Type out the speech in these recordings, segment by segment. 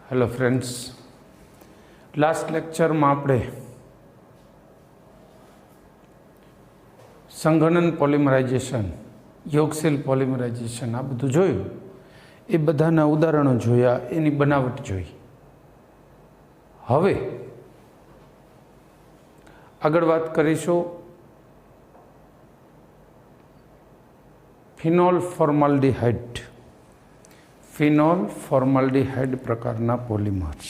Hello friends, last લેક્ચરમાં આપણે સંઘનન polymerisation, યોગશીલ polymerisation આ બધું જોયું. એ બધાના ઉદાહરણો જોયા, એની બનાવટ જોઈ. હવે આગળ વાત કરીશું ફિનોલ ફોર્માલ્ડિહાઇડ પ્રકારના પોલિમર્સ.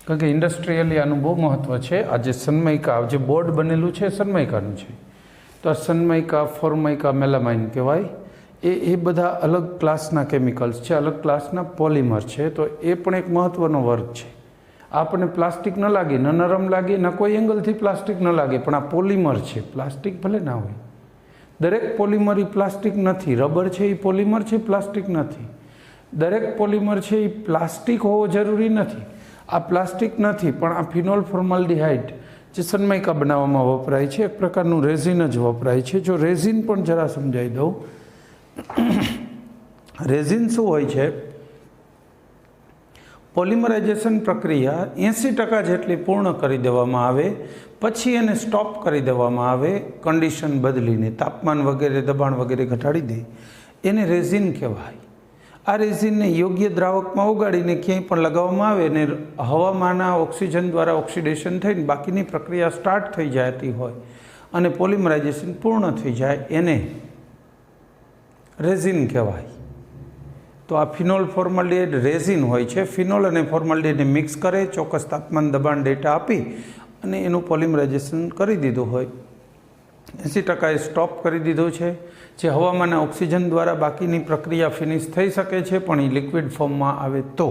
કારણ કે ઇન્ડસ્ટ્રીયલી આનું બહુ મહત્ત્વ છે. આજે સનમાઇકા જે બોર્ડ બનેલું છે સનમાઇકાનું છે, તો આ સનમાઇકા, ફોર્માઇકા, મેલામાઇન કહેવાય. એ બધા અલગ ક્લાસના કેમિકલ્સ છે, અલગ ક્લાસના પોલિમર છે. તો એ પણ એક મહત્ત્વનો વર્ગ છે. આપણને પ્લાસ્ટિક ન લાગે, ન નરમ લાગે, ન કોઈ એંગલથી પ્લાસ્ટિક ન લાગે, પણ આ પોલિમર છે. પ્લાસ્ટિક ભલે ના હોય, દરેક પોલિમર એ પ્લાસ્ટિક નથી. રબર છે એ પોલિમર છે, પ્લાસ્ટિક નથી. દરેક પોલિમર છે એ પ્લાસ્ટિક હોવો જરૂરી નથી. આ પ્લાસ્ટિક નથી, પણ આ ફિનોલ ફોર્માલ્ડિહાઇડ જે સનમાઇકા બનાવવામાં વપરાય છે, એક પ્રકારનું રેઝિન જ વપરાય છે. જો રેઝિન પણ જરા સમજાવી દઉં. રેઝિન શું હોય છે? પોલિમરાઇઝેશન પ્રક્રિયા 80% જેટલી પૂર્ણ કરી દેવામાં આવે, પછી એને સ્ટોપ કરી દેવામાં આવે. કન્ડિશન બદલીને, તાપમાન વગેરે, દબાણ વગેરે ઘટાડી દે, એને રેઝિન કહેવાય. આ રેઝિનને યોગ્ય દ્રાવકમાં ઓગાળીને ક્યાંય પણ લગાવવામાં આવે ને હવામાંના ઓક્સિજન દ્વારા ઓક્સિડેશન થઈને બાકીની પ્રક્રિયા સ્ટાર્ટ થઈ જતી હોય અને પોલિમરાઇઝેશન પૂર્ણ થઈ જાય, એને રેઝિન કહેવાય. તો આ ફિનોલ ફોર્માલ્ડિહાઇડ રેઝિન હોય છે. ફિનોલ અને ફોર્માલ્ડિહાઇડને મિક્સ કરે, ચોક્કસ તાપમાન, દબાણ, ડેટા આપી અને એનું પોલિમરાઇઝેશન કરી દીધું હોય. 80% સ્ટોપ કરી દીધું છે. જે હવામાનના ઓક્સિજન દ્વારા બાકીની પ્રક્રિયા ફિનિશ થઈ શકે છે, પણ એ લિક્વિડ ફોર્મમાં આવે તો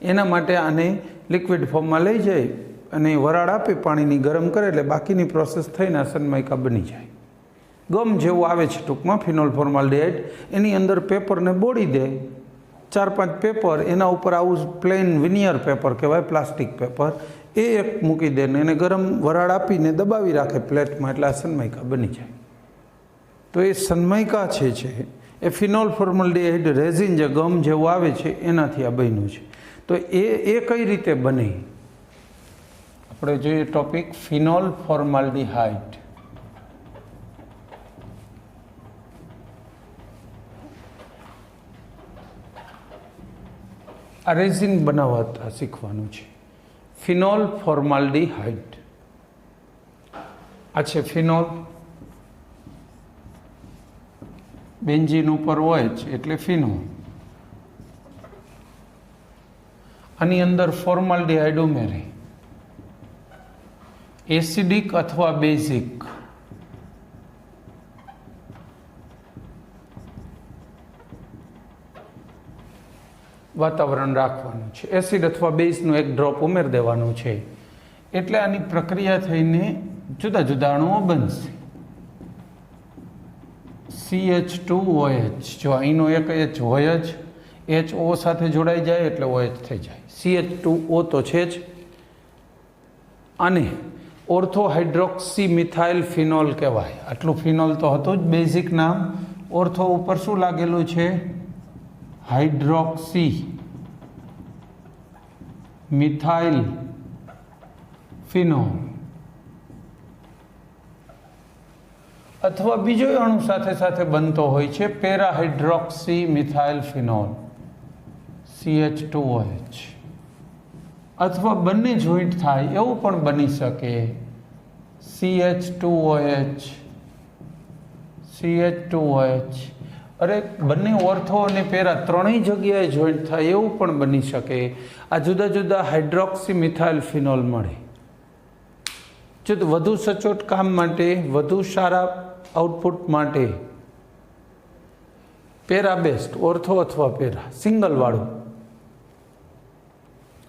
એના માટે આને લિક્વિડ ફોર્મમાં લઈ જાય અને વરાળ આપે, પાણીની ગરમ કરે એટલે બાકીની પ્રોસેસ થઈને સનમાઇકા બની જાય. ગમ જેવું આવે છે ટૂંકમાં ફિનોલ ફોર્માલ્ડિહાઇડ. એની અંદર પેપરને બોળી દે, 4-5 પેપર, એના ઉપર આવું પ્લેન વિનિયર પેપર કહેવાય, પ્લાસ્ટિક પેપર, એ એક મૂકી દે ને એને ગરમ વરાળ આપીને દબાવી રાખે પ્લેટમાં, એટલે આ સનમાઇકા બની જાય. તો એ સનમાઇકા છે એ ફિનોલ ફોર્માલ્ડિહાઇડ રેઝિન જે ગમ જેવું આવે છે એનાથી આ બન્યું છે. તો એ કઈ રીતે બને આપણે જોઈએ. Topic phenol formaldehyde. આ રેઝિન બનાવતા શીખવાનું છે. ફિનોલ ફોર્માલ્ડિહાઇડ આ છે ફિનોલ, બેન્ઝીન ઉપર OH એટલે ફિનોલ. આની અંદર ફોર્માલ્ડિહાઇડ ઉમેરે. એસિડિક અથવા બેઝિક વાતાવરણ રાખવાનું છે. એસિડ અથવા બેઝનું એક ડ્રોપ ઉમેરી દેવાનું છે, એટલે આની પ્રક્રિયા થઈને જુદા જુદા અણુઓ બનશે. CH2OH, જો અહીંનો એક H હોય જ, HO સાથે જોડાઈ જાય એટલે OH થઈ જાય. CH2O તો છે જ. આને ઓર્થોહાઇડ્રોક્સી મિથાઇલ ફિનોલ કહેવાય. આટલું ફિનોલ તો હતું જ બેઝિક નામ. ઓર્થો ઉપર શું લાગેલું છે? Hydroxy methyl phenol. અથવા બીજો અણુ સાથે સાથે બનતો હોય છે, પેરાહાઇડ્રોક્સી મિથાઇલ ફિનોલ, CH2OH. અથવા બંને જોઈન્ટ થાય એવું પણ બની શકે, CH2OH. અરે બંને ઓર્થો અને પેરા ત્રણેય જગ્યાએ જોઈન્ટ થાય એવું પણ બની શકે. આ જુદા જુદા હાઇડ્રોક્સી મિથાઇલ ફિનોલ મળે. જો વધુ સચોટ કામ માટે, વધુ સારા આઉટપુટ માટે પેરા બેસ્ટ, ઓર્થો અથવા પેરા સિંગલ વાળું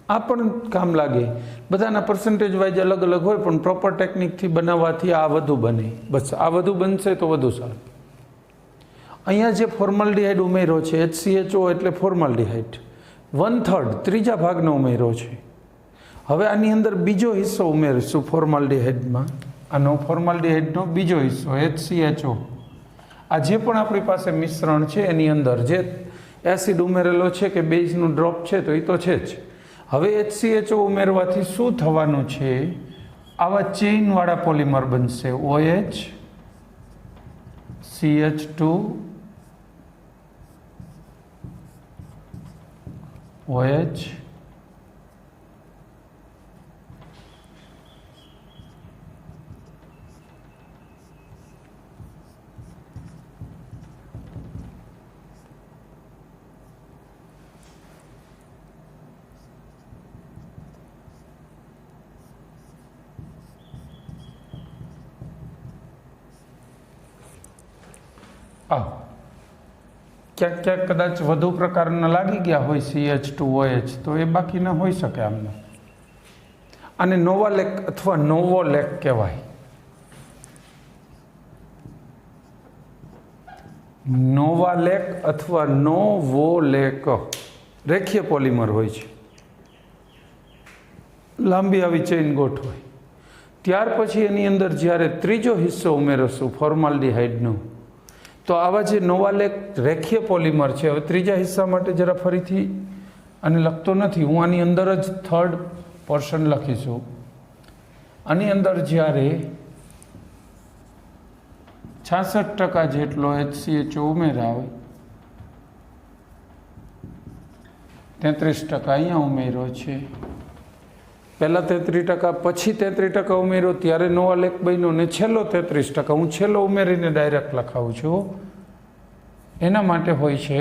આ પણ કામ લાગે. બધાના પર્સન્ટેજ વાઇઝ અલગ અલગ હોય, પણ પ્રોપર ટેકનિકથી બનાવવાથી આ વધુ બને. બસ આ વધુ બનશે તો વધુ સારું. અહીંયા જે ફોર્માલ્ડિહાઇડ ઉમેરો છે, HCHO એટલે ફોર્માલ્ડિહાઇડ, 1/3 ત્રીજા ભાગનો ઉમેરો છે. હવે આની અંદર બીજો હિસ્સો ઉમેરીશું ફોર્માલ્ડિહાઇડમાં. આનો ફોર્માલ્ડિહાઇડનો બીજો હિસ્સો HCHO. આ જે પણ આપણી પાસે મિશ્રણ છે એની અંદર જે એસિડ ઉમેરેલો છે કે બેઝનું ડ્રોપ છે તો એ તો છે જ. હવે HCHO ઉમેરવાથી શું થવાનું છે? આવા ચેઇનવાળા પોલિમર બનશે. OH CH2 OH ક્યાંક ક્યાંક કદાચ વધુ પ્રકારના લાગી ગયા હોય CH2OH તો એ બાકીના હોઈ શકે. આમના આને નોવાલેક અથવા નોવોલેક કહેવાય. નોવાલેક અથવા નોવોલેક રેખીય પોલિમર હોય છે. લાંબી આવી ચેઇન ગોઠવાય. ત્યાર પછી એની અંદર જ્યારે ત્રીજો હિસ્સો ઉમેરશું ફોર્માલ્ડિહાઇડનો, તો આવા જે નોવાલેક રેખીય પોલિમર છે. હવે ત્રીજા હિસ્સા માટે જરા ફરીથી આને લખતો નથી હું, આની અંદર જ થર્ડ પોર્શન લખીશું. આની અંદર જ્યારે 66% જેટલો HCHO ઉમેરાવે, 33% અહીંયા ઉમેર્યો છે. પહેલાં 33%, પછી 33% ઉમેર્યો ત્યારે નોવાલેક બન્યો, ને છેલ્લો 33%. હું છેલ્લો ઉમેરીને ડાયરેક્ટ લખાવું છું. એના માટે હોય છે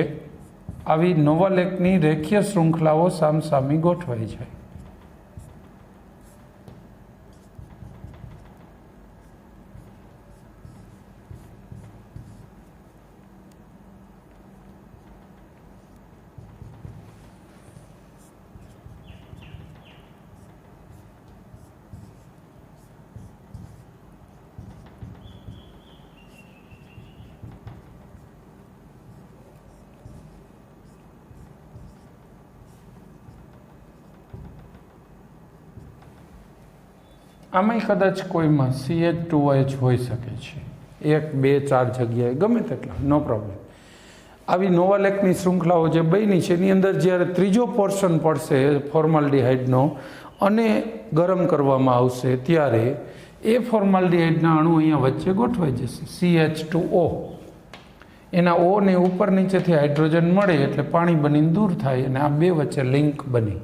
આવી નોવાલેકની રેખીય શૃંખલાઓ સામસામી ગોઠવાઈ જાય. આમાંય કદાચ કોઈમાં CH2OH હોઈ શકે છે, 1, 2, 4 જગ્યાએ, ગમે તેટલા, નો પ્રોબ્લેમ. આવી નોવાલેકની શૃંખલાઓ જે બની છે એની અંદર જ્યારે ત્રીજો પોર્શન પડશે ફોર્માલ્ડિહાઇડનો અને ગરમ કરવામાં આવશે ત્યારે એ ફોર્માલ્ડિહાઇડના અણુ અહીંયા વચ્ચે ગોઠવાઈ જશે. CH2O એના O ને ઉપર નીચેથી હાઇડ્રોજન મળે એટલે પાણી બનીને દૂર થાય અને આ બે વચ્ચે લિંક બની.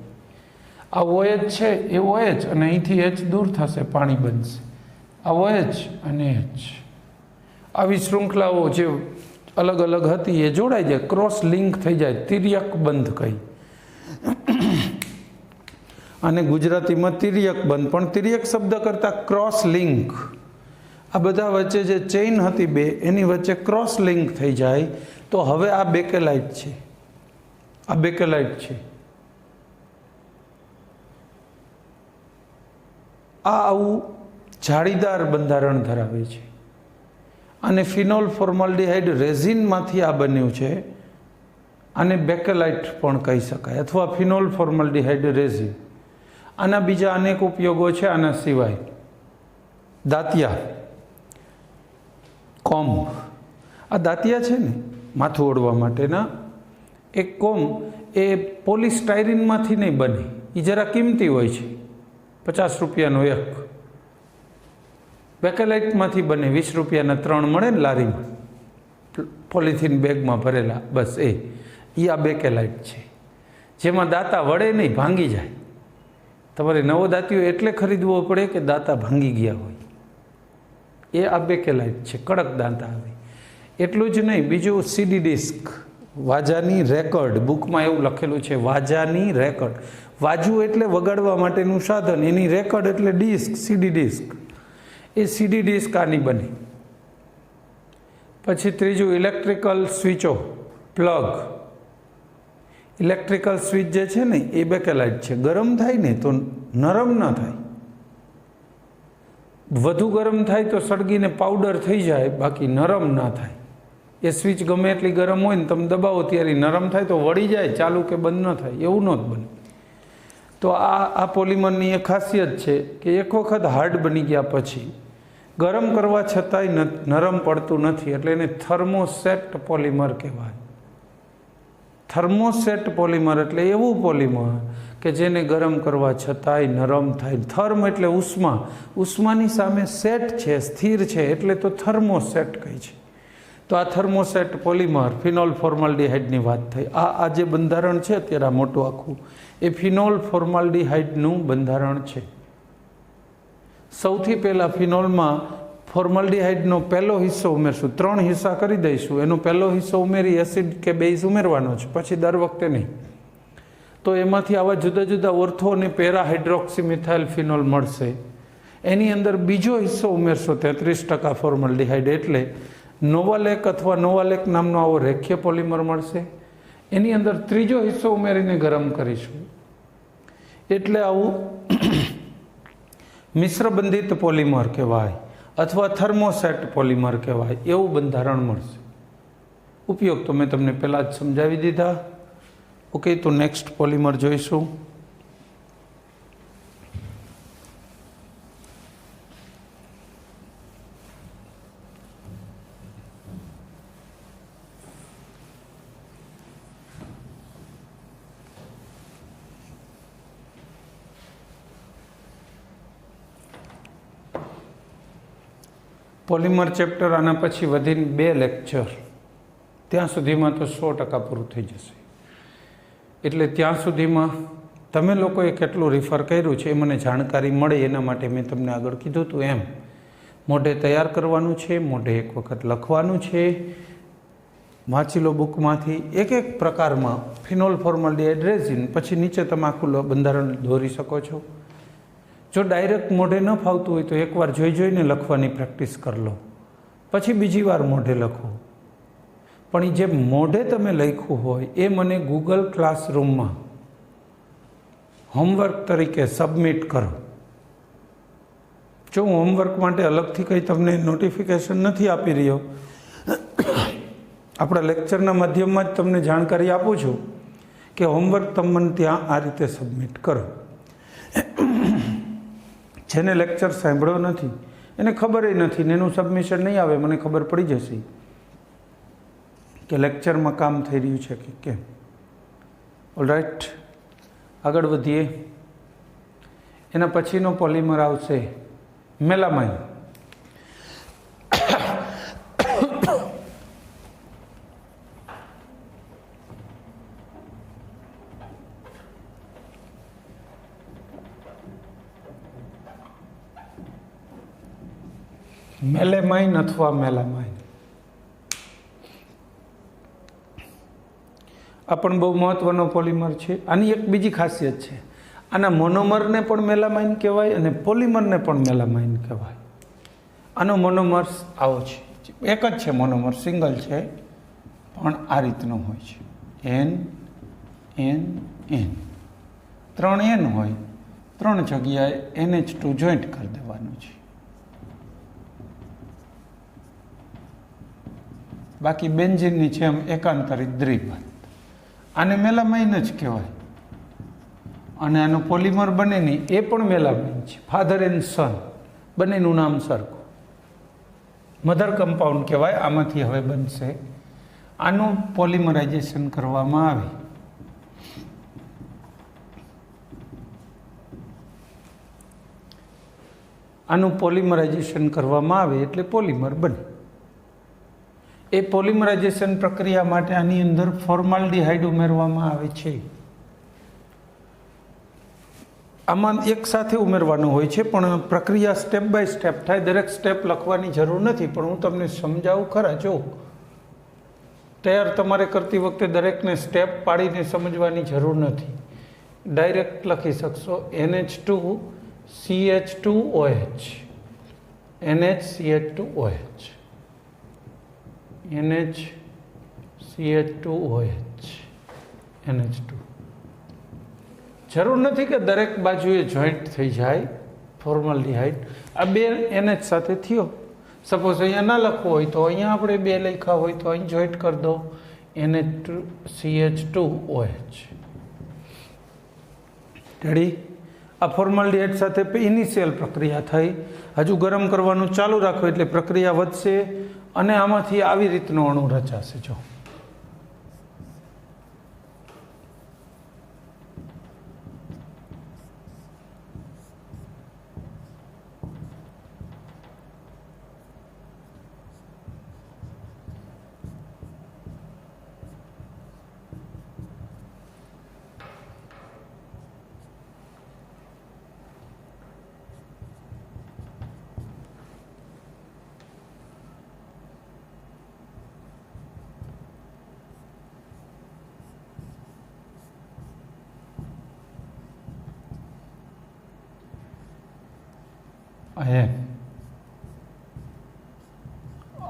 આ OH છે એ OH અને અહીંથી H દૂર થશે, પાણી બનશે. આ OH અને H. આવી શૃંખલાઓ જે અલગ અલગ હતી એ જોડાઈ જાય, ક્રોસ લિંક થઈ જાય, તિર્યક બંધ કહી. અને ગુજરાતીમાં તિર્યક બંધ, પણ તિર્યક શબ્દ કરતાં ક્રોસ લિંક. આ બધા વચ્ચે જે ચેઇન હતી બે, એની વચ્ચે ક્રોસ લિંક થઈ જાય તો હવે આ બેકેલાઇટ છે, આ બેકેલાઇટ છે. આ આવું જાળીદાર બંધારણ ધરાવે છે અને ફિનોલ ફોર્માલ્ડિહાઇડ રેઝિનમાંથી આ બન્યું છે. આને બેકેલાઇટ પણ કહી શકાય અથવા ફિનોલ ફોર્માલ્ડિહાઇડ રેઝિન. આના બીજા અનેક ઉપયોગો છે. આના સિવાય દાંતિયા, કોમ્બ. આ દાંતિયા છે ને માથું ઓળવા માટેના, એક કોમ્બ એ પોલિસ્ટાયરીનમાંથી નહીં બને, એ જરા કિંમતી હોય છે, 50 રૂપિયાનો એક. બેકેલાઇટમાંથી બને, 20 રૂપિયાના 3 મળે ને લારીમાં, પોલિથીન બેગમાં ભરેલા, બસ એ આ બેકેલાઇટ છે, જેમાં દાંતા વળે નહીં, ભાંગી જાય. તમારે નવો દાંતિયો એટલે ખરીદવો પડે કે દાંતા ભાંગી ગયા હોય. એ આ બેકેલાઇટ છે, કડક દાંતા આવે. એટલું જ નહીં, બીજું સીડી ડિસ્ક, વાજાની રેકર્ડ. બુકમાં એવું લખેલું છે, વાજાની રેકર્ડ. વાજુ એટલે વગાડવા માટેનું સાધન, એની રેકર્ડ એટલે ડિસ્ક, સીડી ડિસ્ક. એ સીડી ડિસ્ક આની બને. પછી ત્રીજું ઇલેક્ટ્રિકલ સ્વિચો, પ્લગ. ઇલેક્ટ્રિકલ સ્વિચ જે છે ને એ બેકેલાઇટ છે. ગરમ થાય ને તો નરમ ન થાય, વધુ ગરમ થાય તો સળગીને પાવડર થઈ જાય, બાકી નરમ ના થાય. એ સ્વિચ ગમે એટલી ગરમ હોય ને તમે દબાવો ત્યારે નરમ થાય તો વળી જાય, ચાલુ કે બંધ ન થાય, એવું ન જ બને. તો આ પોલિમરની એ ખાસિયત છે કે એક વખત હાર્ડ બની ગયા પછી ગરમ કરવા છતાંય નરમ પડતું નથી, એટલે એને થર્મોસેટ પોલિમર કહેવાય. થર્મોસેટ પોલિમર એટલે એવું પોલિમર કે જેને ગરમ કરવા છતાંય નરમ થાય. થર્મ એટલે ઉષ્મા, ઉષ્માની સામે સેટ છે, સ્થિર છે, એટલે તો થર્મોસેટ કહે છે. તો આ થર્મોસેટ પોલિમર ફિનોલ ફોર્માલ્ડિહાઇડની વાત થઈ. આ જે બંધારણ છે અત્યારે આ મોટું આખું એ ફિનોલ ફોર્માલ્ડિહાઇડનું બંધારણ છે. સૌથી પહેલાં ફિનોલમાં ફોર્માલ્ડિહાઇડનો પહેલો હિસ્સો ઉમેરશું. 3 હિસ્સા કરી દઈશું. એનો પહેલો હિસ્સો ઉમેરી એસિડ કે બેઝ ઉમેરવાનો છે, પછી દર વખતે નહીં. તો એમાંથી આવા જુદા જુદા ઓર્થો અને પેરા હાઇડ્રોક્સી મિથાઇલ ફિનોલ મળશે. એની અંદર બીજો હિસ્સો ઉમેરશો 33% ફોર્માલ્ડિહાઇડ, એટલે નોવાલેક અથવા નોવાલેક નામનો આવો રેખીય પોલિમર મળશે. એની અંદર ત્રીજો હિસ્સો ઉમેરીને ગરમ કરીશું, એટલે આવું મિશ્રબંધિત પોલિમર કહેવાય અથવા થર્મોસેટ પોલિમર કહેવાય. એવું બંધારણ મળશે. ઉપયોગ તો મેં તમને પહેલાં જ સમજાવી દીધા. ઓકે, તો નેક્સ્ટ પોલિમર જોઈશું. પોલિમર ચેપ્ટર આના પછી વધીને 2 લેક્ચર, ત્યાં સુધીમાં તો 100% પૂરું થઈ જશે. એટલે ત્યાં સુધીમાં તમે લોકોએ કેટલું રિફર કર્યું છે એ મને જાણકારી મળે એના માટે મેં તમને આગળ કીધું હતું એમ મોઢે તૈયાર કરવાનું છે, મોઢે એક વખત લખવાનું છે. વાંચી લો બુકમાંથી એક એક પ્રકારમાં ફિનોલ ફોર્માલ્ડિહાઇડ રેઝિન, પછી નીચે તમે આખું બંધારણ દોરી શકો છો. જો ડાયરેક્ટ મોઢે ન ફાવતું હોય તો એકવાર જોઈને લખવાની પ્રેક્ટિસ કરી લો, પછી બીજી વાર મોઢે લખો. પણ એ જે મોઢે તમે લખ્યું હોય એ મને ગૂગલ ક્લાસરૂમમાં હોમવર્ક તરીકે સબમિટ કરો. જો હું હોમવર્ક માટે અલગથી કંઈ તમને નોટિફિકેશન નથી આપી રહ્યો, આપણા લેક્ચરના માધ્યમમાં જ તમને જાણકારી આપું છું કે હોમવર્ક તમને ત્યાં આ રીતે સબમિટ કરો. જેને લેક્ચર સાંભળ્યો નથી એને ખબર નથી ને એનું સબમિશન નહીં આવે, મને ખબર પડી જશે કે લેક્ચરમાં કામ થઈ રહ્યું છે કે કેમ. ઓલરાઈટ, આગળ વધીએ. એના પછીનો પોલિમર આવશે મેલામાઇન. મેલેમાઇન અથવા મેલામાઇન આ પણ બહુ મહત્વનો પોલિમર છે. આની એક બીજી ખાસિયત છે, આના મોનોમરને પણ મેલામાઇન કહેવાય અને પોલિમરને પણ મેલામાઇન કહેવાય. આનો મોનોમર્સ આવો છે, એક જ છે મોનોમર, સિંગલ છે, પણ આ રીતનો હોય છે. એન એન એન 3 એન હોય, 3 જગ્યાએ NH2 જોઈન્ટ કરી દેવાનું છે. બાકી બેન્ઝીનની જેમ એકાંતરિત દ્વિબંધ. આને મેલામાઇન જ કહેવાય. અને આનું પોલિમર બનેની એ પણ મેલામાઇન છે. ફાધર એન્ડ સન બંનેનું નામ સરખું, મધર કમ્પાઉન્ડ કહેવાય. આમાંથી હવે બનશે. આનું પોલિમરાઇઝેશન કરવામાં આવે એટલે પોલિમર બને. એ પોલિમરાઇઝેશન પ્રક્રિયા માટે આની અંદર ફોર્માલ્ડિહાઇડ ઉમેરવામાં આવે છે. આમાં એક સાથે ઉમેરવાનું હોય છે, પણ પ્રક્રિયા સ્ટેપ બાય સ્ટેપ થાય. દરેક સ્ટેપ લખવાની જરૂર નથી, પણ હું તમને સમજાવું ખરા. જો તૈયાર તમારે કરતી વખતે દરેકને સ્ટેપ પાડીને સમજવાની જરૂર નથી, ડાયરેક્ટ લખી શકશો. NH2CH2OH, NHCH2OH, NHCH2OH, NH2. જરૂર નથી કે દરેક બાજુએ જોઈન્ટ થઈ જાય ફોર્માલ્ડિહાઇડ. આ 2 NH સાથે થયો. સપોઝ અહીંયા ના લખવું હોય તો અહીંયા આપણે 2 લખ્યા હોય તો અહીં જોઈન્ટ કરી દો, NH2CH2OH. રેડી? આ ફોર્માલ્ડિહાઇડ સાથે ઇનિશિયલ પ્રક્રિયા થઈ. હજુ ગરમ કરવાનું ચાલુ રાખો એટલે પ્રક્રિયા વધશે અને આમાંથી આવી રીતનો અણુ રચાશે. જો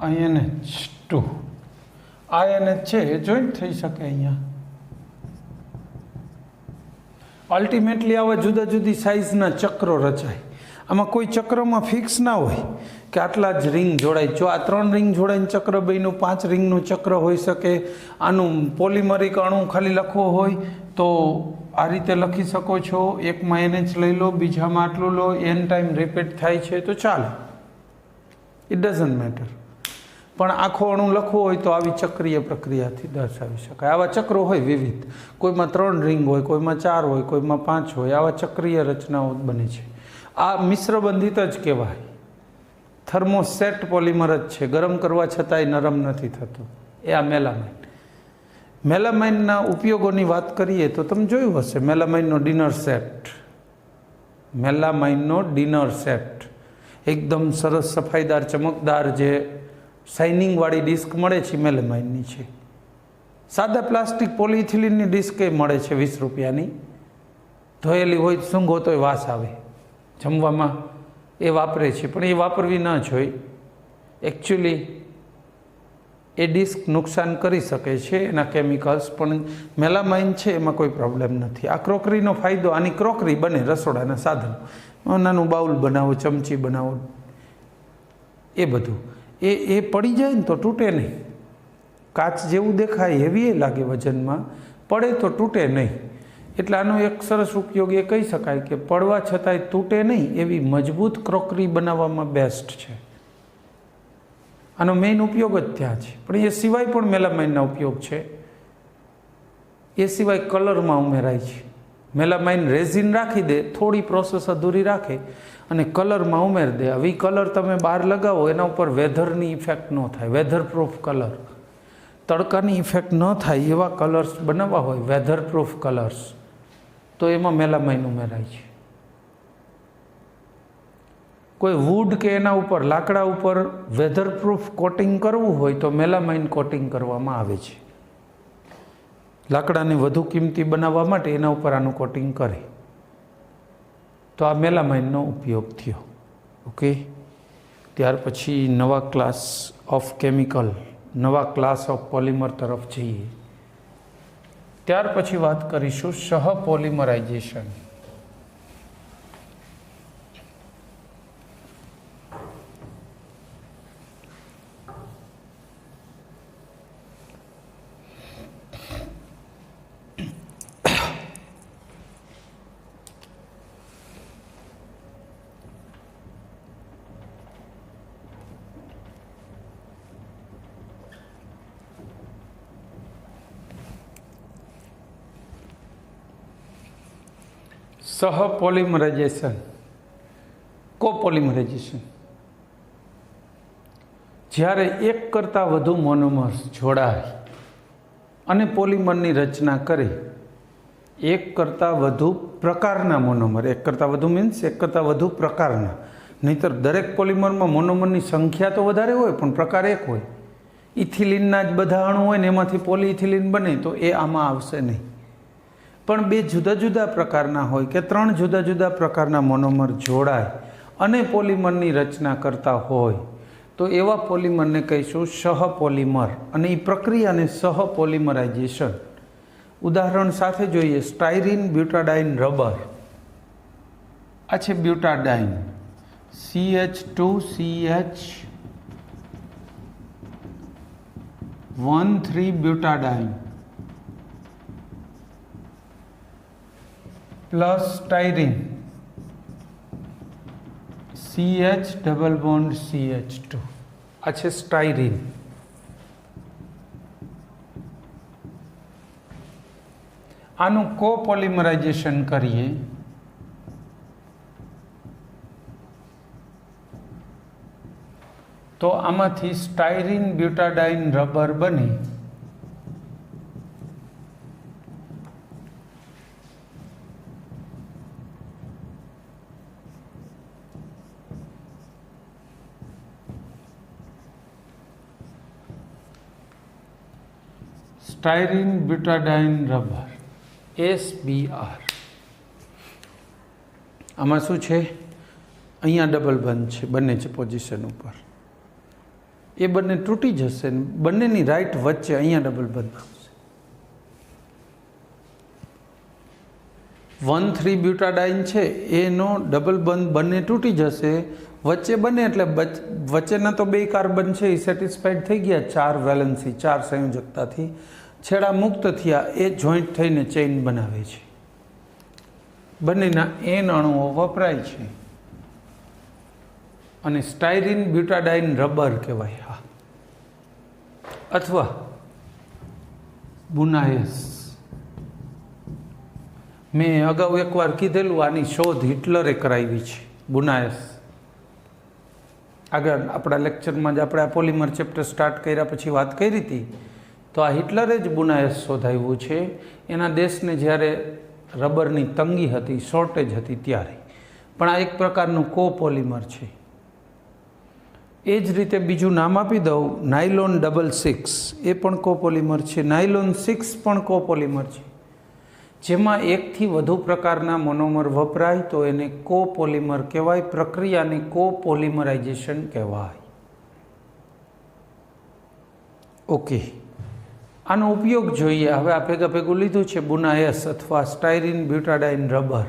INH2 આ NH છે એ જોઈન્ટ થઈ શકે અહીંયા. અલ્ટિમેટલી આવા જુદા જુદી સાઇઝના ચક્રો રચાય. આમાં કોઈ ચક્રમાં ફિક્સ ના હોય કે આટલા જ રિંગ જોડાય. જો આ 3 રિંગ જોડાઈને ચક્ર બન્યું, 5 રિંગનું ચક્ર હોઈ શકે. આનું પોલિમરિક અણુ ખાલી લખવો હોય તો આ રીતે લખી શકો છો. એકમાં NH લઈ લો, બીજામાં આટલું લો, n ટાઈમ રિપીટ થાય છે તો ચાલે, ઇટ ડઝન્ટ મેટર. પણ આખો અણુ લખવો હોય તો આવી ચક્રીય પ્રક્રિયાથી દર્શાવી શકાય. આવા ચક્રો હોય વિવિધ, કોઈમાં 3 રિંગ હોય, કોઈમાં 4 હોય, કોઈમાં 5 હોય. આવા ચક્રીય રચનાઓ બને છે. આ મિશ્ર બંધિત જ કહેવાય. થર્મોસેટ પોલિમર જ છે, ગરમ કરવા છતાંય નરમ નથી થતું. એ આ મેલામાઇન. મેલામાઇનના ઉપયોગોની વાત કરીએ તો તમે જોયું હશે મેલામાઇનનો ડિનર સેટ. મેલામાઇનનો ડિનર સેટ એકદમ સરસ સફાઈદાર ચમકદાર જે શાઇનિંગવાળી ડિસ્ક મળે છે મેલામાઇનની છે. સાદા પ્લાસ્ટિક પોલિઇથિલિનની ડિસ્ક એ મળે છે 20 રૂપિયાની. ધોયેલી હોય સૂંઘો તોય વાસ આવે. જમવામાં એ વાપરે છે, પણ એ વાપરવી ન જોઈએ. એકચ્યુઅલી એ ડિસ્ક નુકસાન કરી શકે છે, એના કેમિકલ્સ. પણ મેલામાઇન છે એમાં કોઈ પ્રોબ્લેમ નથી. આ ક્રોકરીનો ફાયદો, આની ક્રોકરી બને રસોડાના સાધન, નાનું બાઉલ બનાવો, ચમચી બનાવો, એ બધું એ પડી જાય ને તો તૂટે નહીં. કાચ જેવું દેખાય, હેવી લાગે વજનમાં, પડે તો તૂટે નહીં. એટલે આનો એક સરસ ઉપયોગ એ કહી શકાય કે પડવા છતાંય તૂટે નહીં એવી મજબૂત ક્રોકરી બનાવવામાં બેસ્ટ છે. આનો મેઇન ઉપયોગ જ ત્યાં છે. પણ એ સિવાય પણ મેલામાઇનના ઉપયોગ છે. એ સિવાય કલરમાં ઉમેરાય છે. મેલામાઇન રેઝિન રાખી દે, થોડી પ્રોસેસ અધૂરી રાખે અને કલરમાં ઉમેરી દે. હવે કલર તમે બહાર લગાવો, એના ઉપર વેધરની ઇફેક્ટ ન થાય. વેધરપ્રૂફ કલર, તડકાની ઇફેક્ટ ન થાય એવા કલર્સ બનાવવા હોય, વેધરપ્રૂફ કલર્સ, તો એમાં મેલામાઇન ઉમેરાય છે. કોઈ વુડ કે એના ઉપર, લાકડા ઉપર વેધરપ્રૂફ કોટિંગ કરવું હોય તો મેલામાઇન કોટિંગ કરવામાં આવે છે. લાકડાને વધુ કિંમતી બનાવવા માટે એના ઉપર આનું કોટિંગ કરે. તો આ મેલામાઇનનો ઉપયોગ થયો. ઓકે, ત્યાર પછી નવા ક્લાસ ઓફ કેમિકલ, નવા ક્લાસ ઓફ પોલિમર તરફ જઈએ. ત્યાર પછી વાત કરીશું સહપોલિમરાઇઝેશન. સહપોલિમરાઇઝેશન, કોપોલિમરાઇઝેશન. જ્યારે એક કરતાં વધુ મોનોમર્સ જોડાય અને પોલિમરની રચના કરે, એક કરતાં વધુ પ્રકારના મોનોમર, એક કરતાં વધુ મીન્સ એક કરતાં વધુ પ્રકારના. નહીંતર દરેક પોલિમરમાં મોનોમરની સંખ્યા તો વધારે હોય પણ પ્રકાર એક હોય. ઇથિલિનના જ બધા અણુ હોય ને એમાંથી પોલિઇથિલિન બને તો એ આમાં આવશે નહીં. પણ 2 જુદા જુદા પ્રકારના હોય કે 3 જુદા જુદા પ્રકારના મોનોમર જોડાય અને પોલિમરની રચના કરતા હોય તો એવા પોલિમરને કહીશું સહપોલિમર. અને એ પ્રક્રિયાને સહપોલિમરાઇઝેશન. ઉદાહરણ સાથે જોઈએ. Styrene butadiene rubber. આ છે butadiene, CH2CH13 butadiene plus styrene CH double bond CH2. આ છે સ્ટાયરીન. આનું કોપોલિમરાઇઝેશન કરીએ તો આમાંથી સ્ટાયરીન બ્યુટાડાઇન રબર બની સ્ટાયરીન બ્યુટાડાઇન રબર SBR. આમાં શું છે? અહીંયા ડબલ બંધ છે બંને જ પોઝિશન ઉપર, એ બંને તૂટી જશે ને બંનેની રાઈટ વચ્ચે અહીંયા ડબલ બંધ આવશે. 1,3 બ્યુટાડાઇન છે એનો ડબલ બંધ બંને તૂટી જશે, વચ્ચે બને એટલે વચ્ચેના તો 2 કાર્બન છે એ સેટિસ્ફાઈડ થઈ ગયા, 4 વેલેન્સી 4 સંયોજકતાથી છેડા મુક્ત થયા, એ જોઈન્ટ થઈને ચેઇન બનાવે છે. બંનેના N અણુઓ વપરાય છે અને સ્ટાયરીન બ્યુટાડાઇન રબર કહેવાય. હા, અથવા બુનાયસ. મેં અગાઉ એકવાર કીધેલું, આની શોધ હિટલરે કરાવી છે, બુનાયસ. આગળ આપણા લેક્ચરમાં જ આપણે આ પોલિમર ચેપ્ટર સ્ટાર્ટ કર્યા પછી વાત કરી હતી, તો આ હિટલરે જ બુનાયસ શોધાવ્યું છે. એના દેશને જ્યારે રબરની તંગી હતી, શોર્ટેજ હતી ત્યારે. પણ આ એક પ્રકારનું કોપોલિમર છે. એ જ રીતે બીજું નામ આપી દઉં, નાયલોન 66, એ પણ કોપોલિમર છે. નાયલોન 6 પણ કોપોલિમર છે. જેમાં એકથી વધુ પ્રકારના મોનોમર વપરાય તો એને કોપોલિમર કહેવાય, પ્રક્રિયાને કોપોલિમરાઇઝેશન કહેવાય. ઓકે, આનો ઉપયોગ જોઈએ. હવે આ ભેગું લીધું છે બુનાયસ અથવા સ્ટાયરીન બ્યુટાડાઇન રબર.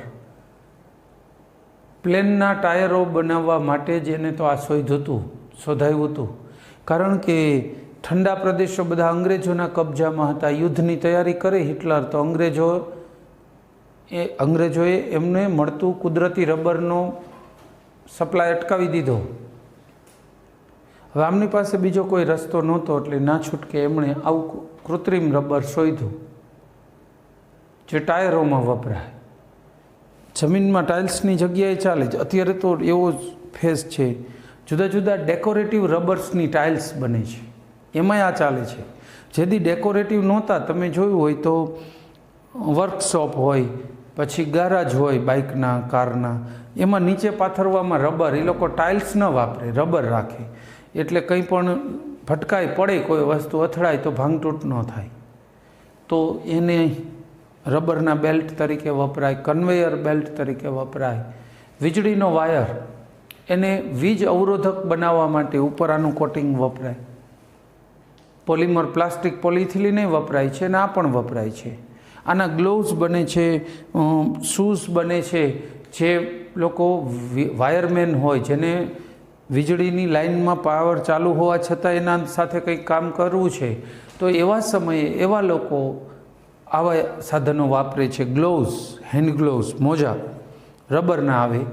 પ્લેનના ટાયરો બનાવવા માટે જ એને તો આ શોધાયું હતું, કારણ કે ઠંડા પ્રદેશો બધા અંગ્રેજોના કબજામાં હતા. યુદ્ધની તૈયારી કરી હિટલર, તો અંગ્રેજોએ એમને મળતું કુદરતી રબરનો સપ્લાય અટકાવી દીધો. હવે આમની પાસે બીજો કોઈ રસ્તો નહોતો, એટલે ના છૂટકે એમણે આવું કૃત્રિમ રબર શોધ્યું જે ટાયરોમાં વપરાય. જમીનમાં ટાઇલ્સની જગ્યાએ ચાલે જ. અત્યારે તો એવો જ ફેઝ છે, જુદા જુદા ડેકોરેટિવ રબર્સની ટાઇલ્સ બને છે, એમાંય આ ચાલે છે. જેથી ડેકોરેટિવ નહોતા, તમે જોયું હોય તો વર્કશોપ હોય, પછી ગારાજ હોય બાઇકના, કારના, એમાં નીચે પાથરવામાં રબર, એ લોકો ટાઇલ્સ ન વાપરે, રબર રાખે. એટલે કંઈ પણ ભટકાય પડે, કોઈ વસ્તુ અથડાય તો ભાંગતૂટ ન થાય. તો એને રબરના બેલ્ટ તરીકે વપરાય, કન્વેયર બેલ્ટ તરીકે વપરાય. વીજળીનો વાયર, એને વીજ અવરોધક બનાવવા માટે ઉપર આનું કોટિંગ વપરાય. પોલિમર પ્લાસ્ટિક પોલિથિલિન વપરાય છે અને આ પણ વપરાય છે. આના ગ્લોવ્સ બને છે, શૂઝ બને છે. જે લોકો વાયરમેન હોય, જેને વીજળીની લાઇનમાં પાવર ચાલુ હોવા છતાં એના સાથે કંઈક કામ કરવું છે, તો એવા સમયે એવા લોકો આવા સાધનો વાપરે છે. ગ્લોવ્સ, હેન્ડ ગ્લોવ્સ, મોજા રબરના આવે,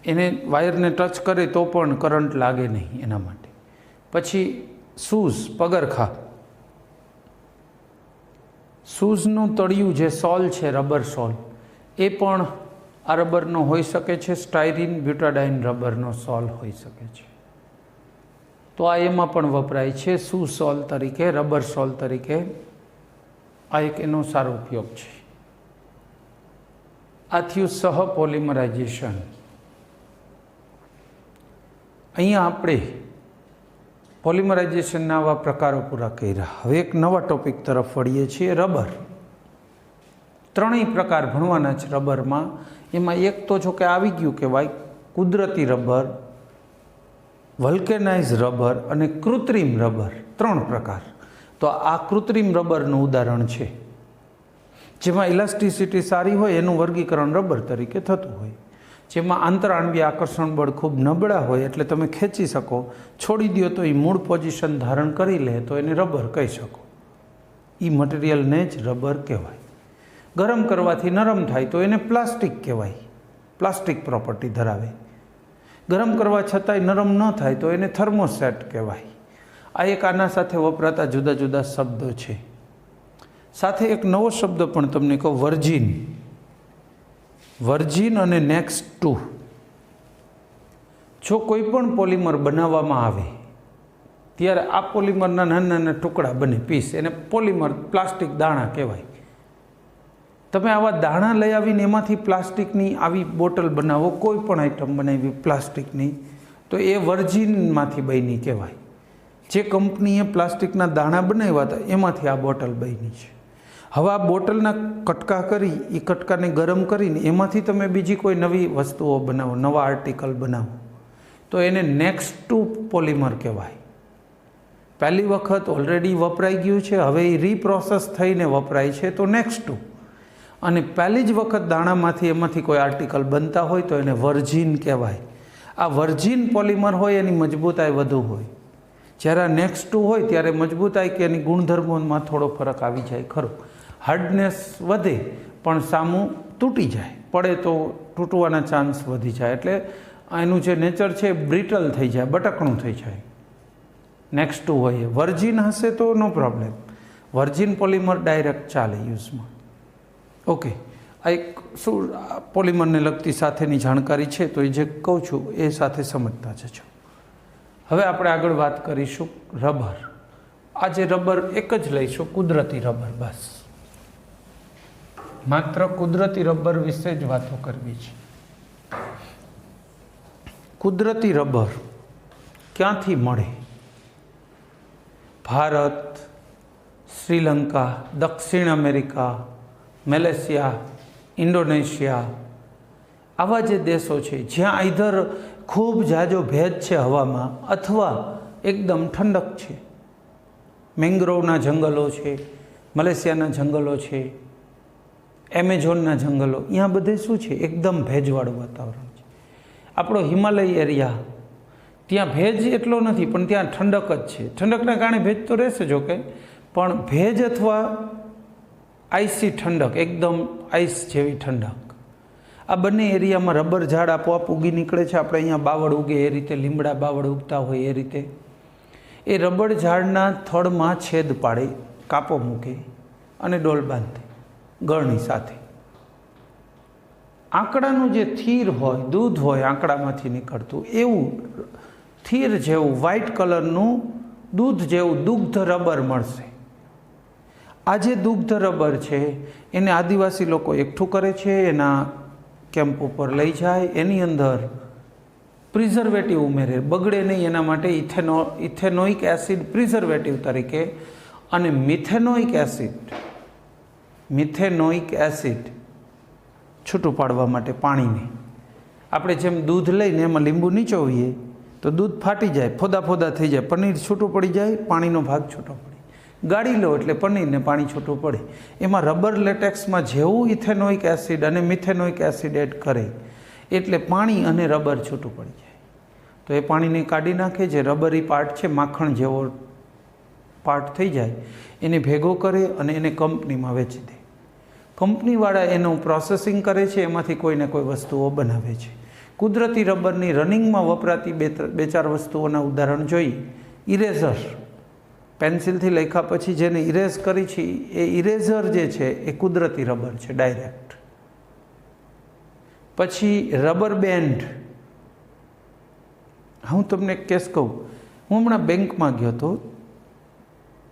એને વાયરને ટચ કરે તો પણ કરંટ લાગે નહીં એના માટે. પછી શૂઝ, પગરખા. શૂઝનું તળિયું જે સોલ છે, રબર સોલ, એ પણ આ રબરનો હોઈ શકે છે. સ્ટાયરીન બ્યુટાડાઇન રબરનો સોલ હોઈ શકે છે. તો આ એમાં પણ વપરાય છે, શૂ સોલ તરીકે, રબર સોલ તરીકે. આ એક એનો સારો ઉપયોગ છે. આ થયું સહપોલિમરાઇઝેશન. અહીંયા આપણે પોલિમરાઇઝેશનના આવા પ્રકારો પૂરા કર્યા. હવે એક નવા ટોપિક તરફ વળીએ છીએ, રબર. ત્રણેય પ્રકાર ભણવાના છે રબરમાં. એમાં એક તો જો કે આવી ગયું કહેવાય, કુદરતી રબર, વલ્કેનાઇઝ રબર અને કૃત્રિમ રબર. 3 પ્રકાર. તો આ કૃત્રિમ રબરનું ઉદાહરણ છે, જેમાં ઇલાસ્ટિસિટી સારી હોય એનું વર્ગીકરણ રબર તરીકે થતું હોય. જેમાં આંતરઆણ્વીય આકર્ષણ બળ ખૂબ નબળા હોય, એટલે તમે ખેંચી શકો, છોડી દો તો એ મૂળ પોઝિશન ધારણ કરી લે, તો એને રબર કહી શકો. એ મટીરિયલને જ રબર કહેવાય. ગરમ કરવાથી નરમ થાય તો એને પ્લાસ્ટિક કહેવાય, પ્લાસ્ટિક પ્રોપર્ટી ધરાવે. ગરમ કરવા છતાંય નરમ ન થાય તો એને થર્મોસેટ કહેવાય. આ એક આના સાથે વપરાતા જુદા જુદા શબ્દો છે. સાથે એક નવો શબ્દ પણ તમને કહું, વર્જિન. વર્જિન અને નેક્સ્ટ ટુ. જો કોઈ પણ પોલિમર બનાવવામાં આવે ત્યારે આ પોલિમરના નાના નાના ટુકડા બને, પીસ, એને પોલિમર પ્લાસ્ટિક દાણા કહેવાય. તમે આવા દાણા લઈ આવીને એમાંથી પ્લાસ્ટિકની આવી બોટલ બનાવો, કોઈ પણ આઈટમ બનાવી પ્લાસ્ટિકની, તો એ વર્જિનમાંથી બની કહેવાય. જે કંપનીએ પ્લાસ્ટિકના દાણા બનાવ્યા હતા એમાંથી આ બોટલ બની છે. હવે આ બોટલના કટકા કરી, એ કટકાને ગરમ કરીને એમાંથી તમે બીજી કોઈ નવી વસ્તુઓ બનાવો, નવા આર્ટિકલ બનાવો. તો એને નેક્સ્ટ ટુ પોલિમર કહેવાય. પહેલી વખત ઓલરેડી વપરાઈ ગયું છે, હવે એ રીપ્રોસેસ થઈને વપરાય છે તો નેક્સ્ટ ટુ. અને પહેલી જ વખત દાણામાંથી એમાંથી કોઈ આર્ટિકલ બનતા હોય તો એને વર્જિન કહેવાય. આ વર્જિન પોલિમર હોય એની મજબૂતાઈ વધુ હોય. જ્યારે નેક્સ્ટ ટુ હોય ત્યારે મજબૂતાઈ કે એની ગુણધર્મોમાં થોડો ફરક આવી જાય ખરો. હાર્ડનેસ વધે પણ સામું તૂટી જાય, પડે તો તૂટવાના ચાન્સ વધી જાય. એટલે એનું જે નેચર છે એ બ્રિટલ થઈ જાય, બટકણું થઈ જાય. નેક્સ્ટ ટુ હોય વર્જિન હશે તો નો પ્રોબ્લેમ. વર્જિન પોલિમર ડાયરેક્ટ ચાલે યુઝમાં. ઓકે, આ એક શું પોલિમરને લગતી સાથેની જાણકારી છે, તો એ જે કહું છું એ સાથે સમજતા જજો. હવે આપણે આગળ વાત કરીશું રબર. આજે રબર એક જ લઈશું, કુદરતી રબર. બસ માત્ર કુદરતી રબર વિશે જ વાતો કરવી છે. કુદરતી રબર ક્યાંથી મળે? ભારત, શ્રીલંકા, દક્ષિણ અમેરિકા, મલેશિયા, ઇન્ડોનેશિયા, આવા જે દેશો છે જ્યાં આઈધર ખૂબ ઝાઝો ભેજ છે હવામાં અથવા એકદમ ઠંડક છે. મેંગ્રોવના જંગલો છે, મલેશિયાના જંગલો છે, એમેઝોનના જંગલો, અહીંયા બધે શું છે? એકદમ ભેજવાળું વાતાવરણ છે. આપણો હિમાલય એરિયા, ત્યાં ભેજ એટલો નથી પણ ત્યાં ઠંડક જ છે. ઠંડકના કારણે ભેજ તો રહેશે જો કે, પણ ભેજ અથવા આઈસી ઠંડક, એકદમ આઈસ જેવી ઠંડક, આ બંને એરિયામાં રબર ઝાડ આપોઆપ ઉગી નીકળે છે. આપણે અહીંયા બાવળ ઉગે એ રીતે, લીમડા બાવળ ઉગતા હોય એ રીતે એ રબર ઝાડના થડમાં છેદ પાડે, કાપો મૂકે અને ડોલ બાંધે ગળણી સાથે. આંકડાનું જે થીર હોય, દૂધ હોય આંકડામાંથી નીકળતું, એવું થીર જેવું વ્હાઇટ કલરનું દૂધ જેવું દુગ્ધ રબર મળશે. આ જે દુગ્ધ રબર છે એને આદિવાસી લોકો એકઠું કરે છે, એના કેમ્પ ઉપર લઈ જાય, એની અંદર પ્રિઝર્વેટિવ ઉમેરે, બગડે નહીં એના માટે ઇથેનોઇક એસિડ પ્રિઝર્વેટિવ તરીકે અને મિથેનોઇક એસિડ છૂટું પાડવા માટે પાણીને. આપણે જેમ દૂધ લઈને એમાં લીંબુ નીચોવીએ તો દૂધ ફાટી જાય, ફોદા ફોદા થઈ જાય, પનીર છૂટું પડી જાય, પાણીનો ભાગ છૂટો પડે. ગાળી લો એટલે પનીરને પાણી છૂટું પડે. એમાં રબર લેટેક્સમાં જેવું ઇથેનોઇક એસિડ અને મિથેનોઇક એસિડ એડ કરે એટલે પાણી અને રબર છૂટું પડી જાય. તો એ પાણીને કાઢી નાખે, જે રબરી પાર્ટ છે, માખણ જેવો પાર્ટ થઈ જાય, એને ભેગો કરે અને એને કંપનીમાં વેચી દે. કંપનીવાળા એનું પ્રોસેસિંગ કરે છે, એમાંથી કોઈને કોઈ વસ્તુઓ બનાવે છે. કુદરતી રબરની રનિંગમાં વપરાતી બે ચાર વસ્તુઓના ઉદાહરણ જોઈએ. ઇરેઝર, પેન્સિલથી લખ્યા પછી જેને ઇરેઝ કરી છે એ ઇરેઝર જે છે એ કુદરતી રબર છે ડાયરેક્ટ. પછી રબર બેન્ડ. હું તમને એક કેસ કહું. હું હમણાં બેંકમાં ગયો હતો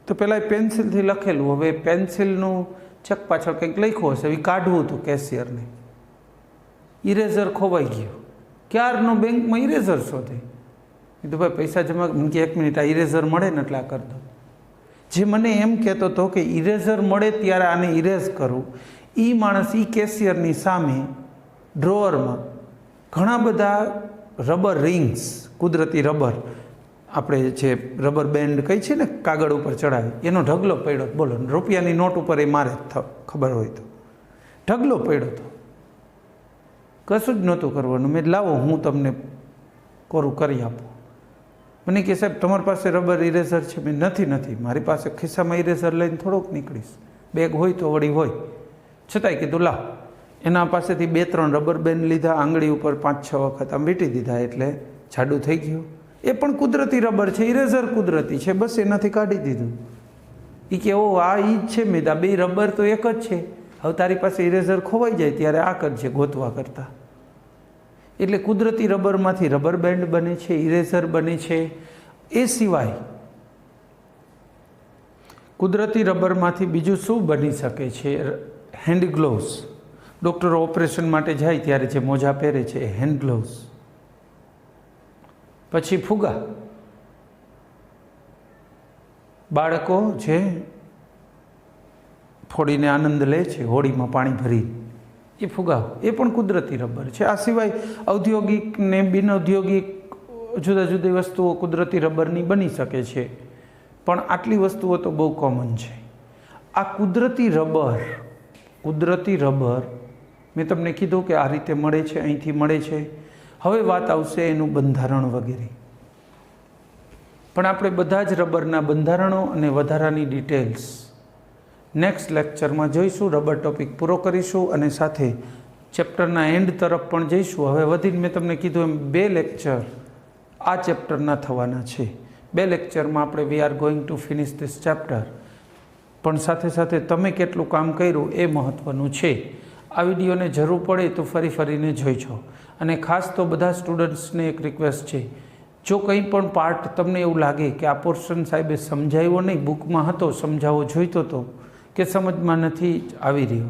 તો પહેલાં પેન્સિલથી લખેલું, હવે પેન્સિલનું ચક પાછળ કંઈક લખ્યું હશે, એ કાઢવું હતું કેશિયરને. ઇરેઝર ખોવાઈ ગયું. ક્યારનો બેંકમાં ઇરેઝર શોધે. કીધું ભાઈ પૈસા જમા, મને કે 1 મિનિટ, આ ઇરેઝર મળે ને એટલે આ કરી દો. જે મને એમ કહેતો હતો કે ઇરેઝર મળે ત્યારે આને ઇરેઝ કરું, એ માણસ એ કેશિયરની સામે ડ્રોવરમાં ઘણા બધા રબર રિંગ્સ, કુદરતી રબર, આપણે જે રબર બેન્ડ કહી છે ને કાગળ ઉપર ચડાવી, એનો ઢગલો પડ્યો. બોલો, રૂપિયાની નોટ ઉપર એ મારે ખબર હોય તો ઢગલો પડ્યો હતો. કશું જ નહોતું કરવાનું. મેં લાવો હું તમને કોરું કરી આપું. મને કે સાહેબ તમારી પાસે રબર ઇરેઝર છે? મેં નથી, મારી પાસે ખિસ્સામાં ઇરેઝર લઈને થોડોક નીકળીશ, બેગ હોય તો વળી હોય. છતાંય કીધું લાવ. એના પાસેથી 2-3 રબર બેન્ડ લીધા, આંગળી ઉપર 5-6 વખત આમ વીંટી દીધા એટલે જાડું થઈ ગયું. એ પણ કુદરતી રબર છે, ઇરેઝર કુદરતી છે, બસ એનાથી કાઢી દીધું. એ કે ઓ આ ઈ જ છે. મેં આ બે રબર તો એક જ છે. હવે તારી પાસે ઇરેઝર ખોવાઈ જાય ત્યારે આ કરજે ગોતવા કરતા. એટલે કુદરતી રબરમાંથી રબર બેન્ડ બને છે, ઇરેઝર બને છે. એ સિવાય કુદરતી રબરમાંથી બીજું શું બની શકે છે? Hand gloves. ડૉક્ટરો ઓપરેશન માટે જાય ત્યારે જે મોજા પહેરે છે એ હેન્ડ ગ્લોવ્સ. પછી ફુગા. બાળકો જે ફોડીને આનંદ લે છે હોળીમાં પાણી ભરી, એ ફુગા, એ પણ કુદરતી રબર છે. આ સિવાય ઔદ્યોગિક ને બિન ઔદ્યોગિક જુદા જુદી વસ્તુઓ કુદરતી રબરની બની શકે છે, પણ આટલી વસ્તુઓ તો બહુ કોમન છે. આ કુદરતી રબર મેં તમને કીધું કે આ રીતે મળે છે, અહીંથી મળે છે. હવે વાત આવશે એનું બંધારણ વગેરે. પણ આપણે બધા જ રબરના બંધારણો અને વધારાની ડિટેલ્સ નેક્સ્ટ લેક્ચરમાં જોઈશું. રબર ટોપિક પૂરો કરીશું અને સાથે ચેપ્ટરના એન્ડ તરફ પણ જઈશું. હવે વધીને મેં તમને કીધું એમ 2 લેક્ચર આ ચેપ્ટરના થવાના છે. 2 લેક્ચરમાં આપણે we are going to finish this chapter. પણ સાથે સાથે તમે કેટલું કામ કર્યું એ મહત્ત્વનું છે. આ વિડીયોને જરૂર પડે તો ફરીને જોઈજો. અને ખાસ તો બધા સ્ટુડન્ટ્સને એક રિક્વેસ્ટ છે, જો કંઈ પણ પાર્ટ તમને એવું લાગે કે આ પોર્શન સાહેબે સમજાવ્યો નહીં, બુકમાં હતો સમજાવવો જોઈતો હતો કે સમજમાં નથી આવી રહ્યો,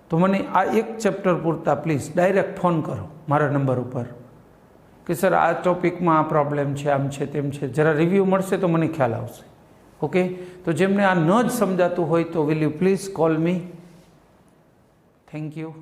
તો મને આ એક ચેપ્ટર પૂરતા પ્લીઝ ડાયરેક્ટ ફોન કરો મારા નંબર ઉપર કે સર આ ટોપિકમાં આ પ્રોબ્લેમ છે, આમ છે તેમ છે. જરા રિવ્યૂ મળશે તો મને ખ્યાલ આવશે. ઓકે, તો જેમને આ ન જ સમજાતું હોય તો will you please call me. Thank you.